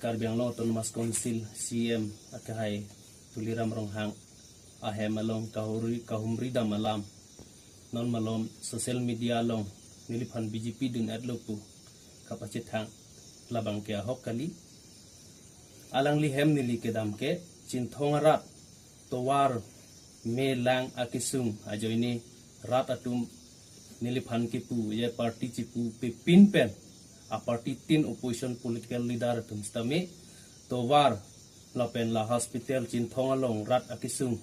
Karbiang Autonomous Council CM akahay tuliram ronghang ahe malong kahumri da malam non malom social media long niliphan BJP dun adlopu kapacit hang labang ke ahok kali alang lihem nili kedam ke cinthong rat towar me lang akisung ajo ini rat atum niliphan kipu ye party cipu pin pen a party tin opposition political leader atum stame towar lapen la hospital cinthong along rat akisung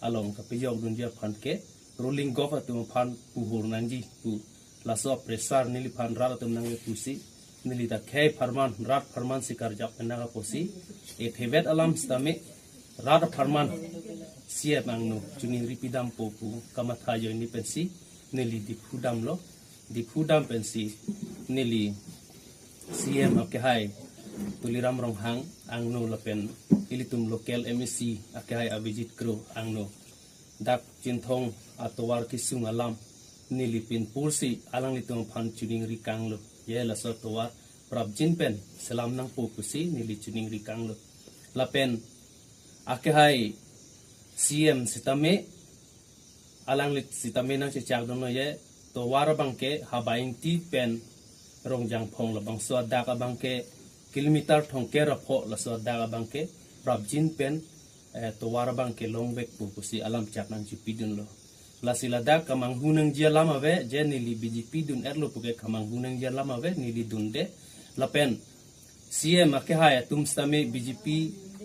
along kapiyog dunja phan ke ruling gov atum phan puhur nangji pu la so presar niliphan rat atum nang pusi nilita khay farman rat farman sikar jap naga posi e thebet alam stame rat farman siap angno juning ripidam popu kamatha yo ni pensi nili di phudam pensi nili CM akhai tuliram ronghang angno lapen ilitum local MEC akhai abijit kro angno dak cinthong atowar kisung alam nili pin pursi alang litum phan juning rikang lo ye la so towar prabjin pen salam nang pokusi nili juning rikang lo lapen akhai CM sitame alang lit sitame nang chak dono ye to war bangke habain ti pen rongjang phong la bang so da ka bangke kilometer thongke rapho la so da ka bangke prabjin pen to war bangke longbek pu kusi alam chak nang chi pidun lo la sila da kamang hunang jia lama ve je nili BJP dun erlo puke kamang hunang jia lama ve nili dunde la pen CM akhaya tum stame BJP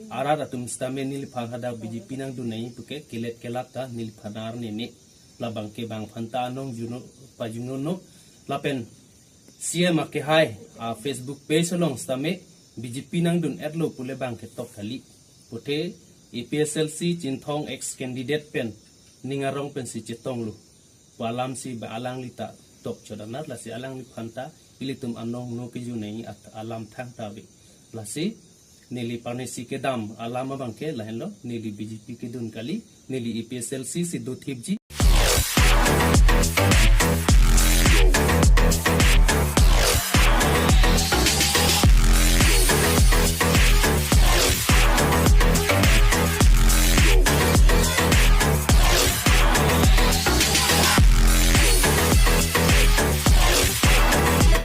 arar atum stame nil phangada BJP nang dunai puke kilet kelata nil phanar ni labang ke bang phanta nong juno pajuno no lapen CM ke hai a Facebook page long stame BJP nang dun erlo pule bang ke tok kali pute EPSLC cinthong ex candidate pen ningarong pen si cetong lu walam si ba alang lita tok chodanat la si alang li phanta ilitum anong no ke junai at alam thang tabe la si nili panesi ke dam alama bangke lahen lo nili BJP ke dun kali nili EPSLC si do thipji